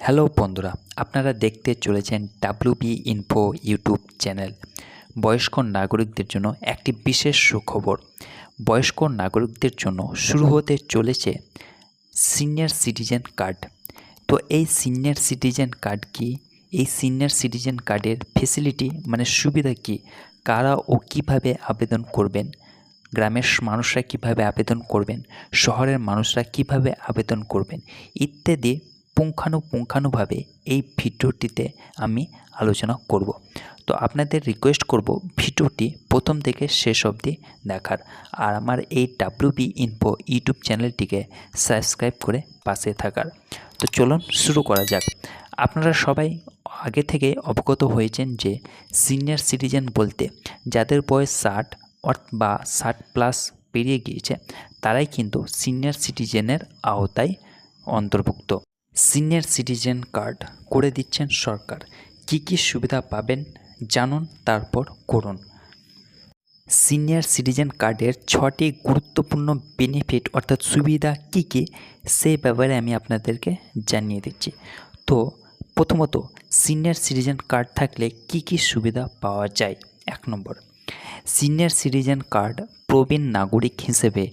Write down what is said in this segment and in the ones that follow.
Hello বন্ধুরা, আপনারা দেখতে চলেছেন ডাব্লিউবি ইনফো ইউটিউব চ্যানেল। বয়স্ক নাগরিকদের জন্য একটি বিশেষ সুখবর। বয়স্ক নাগরিকদের জন্য শুরু হতে চলেছে সিনিয়র সিটিজেন কার্ড। তো এই সিনিয়র সিটিজেন কার্ড কি? এই সিনিয়র সিটিজেন কার্ডের ফেসিলিটি মানে সুবিধা কি? কারা ও কিভাবে আবেদন করবেন? গ্রামের মানুষরা কিভাবে আবেদন করবেন? শহরের মানুষরা কিভাবে আবেদন করবেন? ইত্যাদি পুঙ্খানুপুঙ্খানুভাবে এই ভিডিওটিতে আমি আলোচনা করব। তো আপনাদের রিকোয়েস্ট করব ভিডিওটি প্রথম থেকে শেষ অবধি দেখার, আর আমার এই ডাব্লিউবি ইনফো ইউটিউব চ্যানেলটিকে সাবস্ক্রাইব করে পাশে থাকার। তো চলুন শুরু করা যাক। আপনারা সবাই আগে থেকে অবগত হয়েছেন যে সিনিয়র সিটিজেন বলতে যাদের বয়স 60 বা 60+ পেরিয়ে গিয়েছে তারাই কিন্তু সিনিয়র সিটিজেনের আওতায় অন্তর্ভুক্ত। সিনিয়র সিটিজেন কার্ড করে দিচ্ছেন সরকার। কি কি সুবিধা পাবেন জানুন, তারপর করুন। সিনিয়র সিটিজেন কার্ডের 6টি গুরুত্বপূর্ণ বেনিফিট অর্থাৎ সুবিধা কি কি সেই ব্যাপারে আমি আপনাদেরকে জানিয়ে দিচ্ছি। তো প্রথমত, সিনিয়র সিটিজেন কার্ড থাকলে কি কি সুবিধা পাওয়া যায়। 1 নম্বর, সিনিয়র সিটিজেন কার্ড প্রবীণ নাগরিক হিসেবে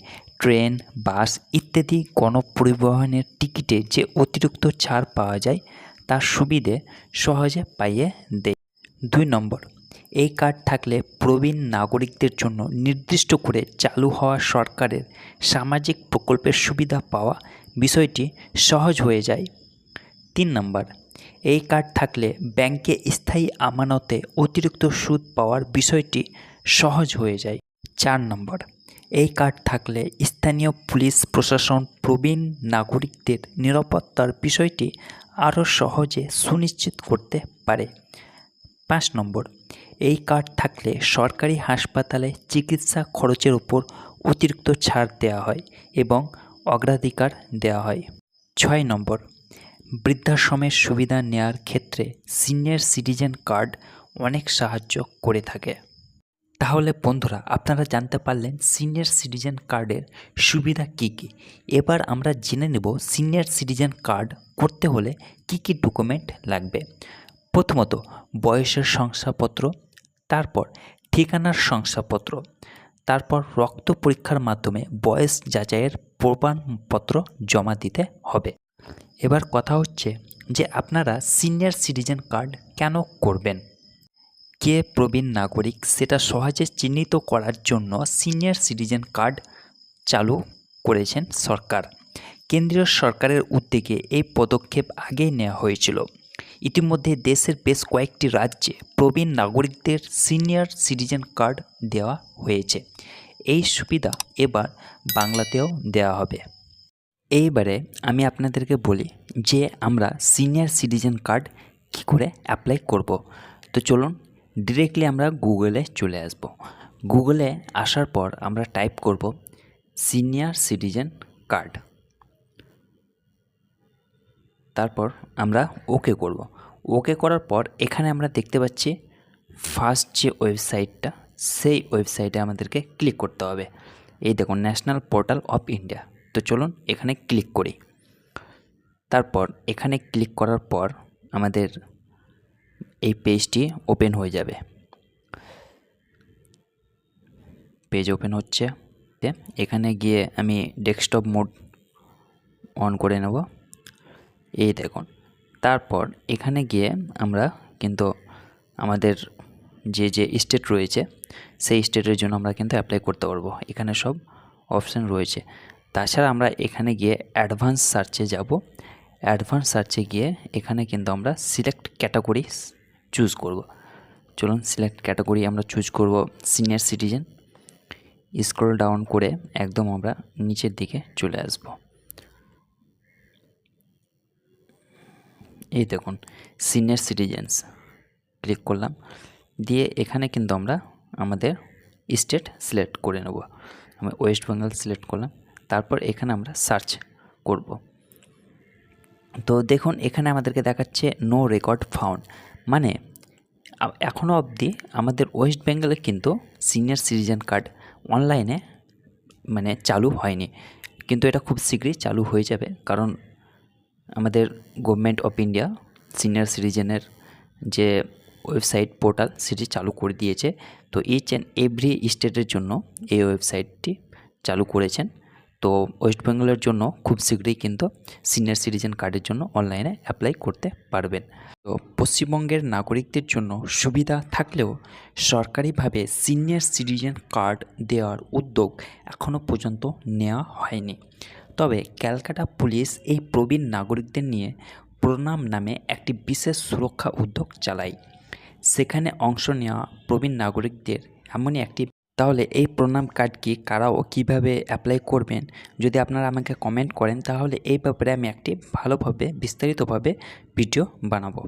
ট্রেন, বাস ইত্যাদি গণপরিবহনের টিকিটে যে অতিরিক্ত ছাড় পাওয়া যায় তার সুবিধে সহজে পাইয়ে দেয়। 2 নম্বর, এই কার্ড থাকলে প্রবীণ নাগরিকদের জন্য নির্দিষ্ট করে চালু হওয়া সরকারের সামাজিক প্রকল্পের সুবিধা পাওয়া বিষয়টি সহজ হয়ে যায়। 3 নম্বর, এই কার্ড থাকলে ব্যাংকে স্থায়ী আমানতে অতিরিক্ত সুদ পাওয়ার বিষয়টি সহজ হয়ে যায়। 4 নম্বর, এই কার্ড থাকলে স্থানীয় পুলিশ প্রশাসন প্রবীণ নাগরিকদের নিরাপত্তার বিষয়টি আরও সহজে সুনিশ্চিত করতে পারে। 5 নম্বর, এই কার্ড থাকলে সরকারি হাসপাতালে চিকিৎসা খরচের উপর অতিরিক্ত ছাড় দেওয়া হয় এবং অগ্রাধিকার দেওয়া হয়। 6 নম্বর, বৃদ্ধাশ্রমের সুবিধা নেওয়ার ক্ষেত্রে সিনিয়র সিটিজেন কার্ড অনেক সাহায্য করে থাকে। তাহলে বন্ধুরা, আপনারা জানতে পারলেন সিনিয়র সিটিজেন কার্ডের সুবিধা কি কি। এবার আমরা জেনে নেব সিনিয়র সিটিজেন কার্ড করতে হলে কি কি ডকুমেন্ট লাগবে। প্রথমত, বয়সের শংসাপত্র, তারপর ঠিকানার শংসাপত্র, তারপর রক্ত পরীক্ষার মাধ্যমে বয়স যাচাইয়ের প্রমাণপত্র জমা দিতে হবে। এবার কথা হচ্ছে যে আপনারা সিনিয়র সিটিজেন কার্ড কেন করবেন। কে প্রবীণ নাগরিক সেটা সহজে চিহ্নিত করার জন্য সিনিয়র সিটিজেন কার্ড চালু করেছেন সরকার। কেন্দ্রীয় সরকারের উদ্যোগে এই পদক্ষেপ আগেই নেওয়া হয়েছিল। ইতিমধ্যে দেশের বেশ কয়েকটি রাজ্যে প্রবীণ নাগরিকদের সিনিয়র সিটিজেন কার্ড দেওয়া হয়েছে। এই সুবিধা এবার বাংলাতেও দেওয়া হবে। এইবারে আমি আপনাদেরকে বলি যে আমরা সিনিয়র সিটিজেন কার্ড কী করে অ্যাপ্লাই করব। তো চলুন ডিরেক্টলি আমরা গুগলে চলে আসব। গুগলে আসার পর আমরা টাইপ করব সিনিয়র সিটিজেন কার্ড, তারপর আমরা ওকে করব। ওকে করার পর এখানে আমরা দেখতে পাচ্ছি ফার্স্ট যে ওয়েবসাইটটা, সেই ওয়েবসাইটে আমাদেরকে ক্লিক করতে হবে। এই দেখুন, ন্যাশনাল পোর্টাল অফ ইন্ডিয়া। তো চলুন এখানে ক্লিক করি। তারপর এখানে ক্লিক করার পর আমাদের এই পেজটি ওপেন হয়ে যাবে। পেজ ওপেন হচ্ছে, এখানে গিয়ে আমি ডেস্কটপ মোড অন করে নেব। এই দেখুন, তারপর এখানে গিয়ে আমরা কিন্তু আমাদের যে যে স্টেট রয়েছে সেই স্টেটের জন্য আমরা কিন্তু অ্যাপ্লাই করতে পারবো। এখানে সব অপশান রয়েছে। তাছাড়া আমরা এখানে গিয়ে অ্যাডভান্স সার্চে যাব। অ্যাডভান্স সার্চে গিয়ে এখানে কিন্তু আমরা সিলেক্ট ক্যাটাগরি চুজ করব। চলুন সিলেক্ট ক্যাটাগরি আমরা চুজ করব সিনিয়র সিটিজেন। স্ক্রল ডাউন করে একদম আমরা নিচের দিকে চলে আসব। এই দেখুন সিনিয়র সিটিজেন্স, ক্লিক করলাম। দিয়ে এখানে কিন্তু আমরা আমাদের স্টেট সিলেক্ট করে নেব। আমি ওয়েস্ট বেঙ্গল সিলেক্ট করলাম। তারপর এখানে আমরা সার্চ করব। তো দেখুন এখানে আমাদেরকে দেখাচ্ছে নো রেকর্ড ফাউন্ড, মানে এখনও অবধি আমাদের ওয়েস্ট বেঙ্গলে কিন্তু সিনিয়র সিটিজেন কার্ড অনলাইনে মানে চালু হয়নি, কিন্তু এটা খুব শীঘ্রই চালু হয়ে যাবে। কারণ আমাদের গভর্নমেন্ট অফ ইন্ডিয়া সিনিয়র সিটিজেনের যে ওয়েবসাইট পোর্টাল সেটি চালু করে দিয়েছে। তো ইচ অ্যান্ড এভরি স্টেটের জন্য এই ওয়েবসাইটটি চালু করেছেন। তো ওয়েস্ট বেঙ্গলের জন্য খুব শীঘ্রই কিন্তু সিনিয়র সিটিজেন কার্ডের জন্য অনলাইনে অ্যাপ্লাই করতে পারবেন। তো পশ্চিমবঙ্গের নাগরিকদের জন্য সুবিধা থাকলেও সরকারিভাবে সিনিয়র সিটিজেন কার্ড দেওয়ার উদ্যোগ এখনও পর্যন্ত নেওয়া হয়নি। তবে ক্যালকাটা পুলিশ এই প্রবীণ নাগরিকদের নিয়ে প্রণাম নামে একটি বিশেষ সুরক্ষা উদ্যোগ চালায়। সেখানে অংশ নেওয়া প্রবীণ নাগরিকদের এমনই একটি তাহলে এই প্রণাম কার্ড কি কারা ও কীভাবে অ্যাপ্লাই করবেন যদি আপনারা আমাকে কমেন্ট করেন, তাহলে এই ব্যাপারে আমি একটি ভালোভাবে বিস্তারিতভাবে ভিডিও বানাবো।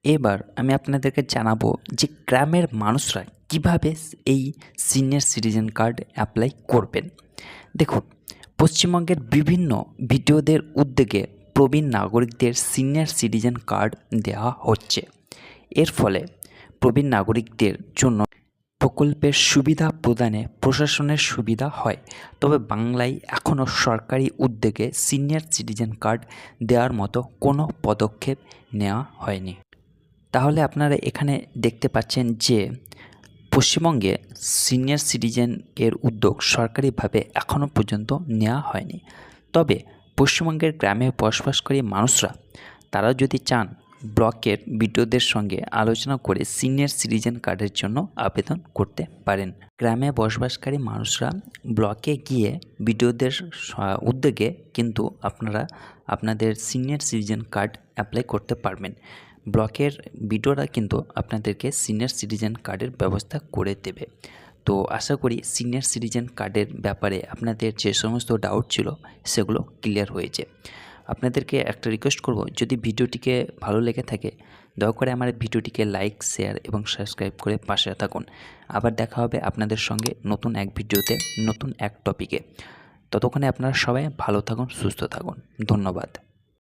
এবার আমি আপনাদেরকে জানাবো যে গ্রামের মানুষরা কিভাবে এই সিনিয়র সিটিজেন কার্ড অ্যাপ্লাই করবেন। দেখুন, পশ্চিমবঙ্গের বিভিন্ন ভিডিওদের উদ্যোগে প্রবীণ নাগরিকদের সিনিয়র সিটিজেন কার্ড দেওয়া হচ্ছে। এর ফলে প্রবীণ নাগরিকদের জন্য প্রকল্পের সুবিধা প্রদানে প্রশাসনের সুবিধা হয়। তবে বাংলায় এখনও সরকারি উদ্যোগে সিনিয়র সিটিজেন কার্ড দেওয়ার মতো কোনো পদক্ষেপ নেওয়া হয়নি। তাহলে আপনারা এখানে দেখতে পাচ্ছেন যে পশ্চিমবঙ্গে সিনিয়র সিটিজেন এর উদ্যোগ সরকারিভাবে এখনও পর্যন্ত নেওয়া হয়নি। তবে পশ্চিমবঙ্গের গ্রামে বসবাসকারী মানুষরা তারা যদি চান ব্লকের বিডিওদের সঙ্গে আলোচনা করে সিনিয়র সিটিজেন কার্ডের জন্য আবেদন করতে পারেন। গ্রামে বসবাসকারী মানুষরা ব্লকে গিয়ে বিডিওদের উদ্যোগে কিন্তু আপনারা আপনাদের সিনিয়র সিটিজেন কার্ড অ্যাপ্লাই করতে পারবেন। ব্লকের বিডিওরা কিন্তু আপনাদেরকে সিনিয়র সিটিজেন কার্ডের ব্যবস্থা করে দেবে। তো আশা করি সিনিয়র সিটিজেন কার্ডের ব্যাপারে আপনাদের যে সমস্ত ডাউট ছিল সেগুলো ক্লিয়ার হয়েছে। আপনাদেরকে একটা রিকোয়েস্ট করব, যদি ভিডিওটিকে ভালো লেগে থাকে দয়া করে আমার ভিডিওটিকে লাইক, শেয়ার এবং সাবস্ক্রাইব করে পাশে থাকুন। আবার দেখা হবে আপনাদের সঙ্গে নতুন এক ভিডিওতে, নতুন এক টপিকে। ততক্ষণে আপনারা সবাই ভালো থাকুন, সুস্থ থাকুন। ধন্যবাদ।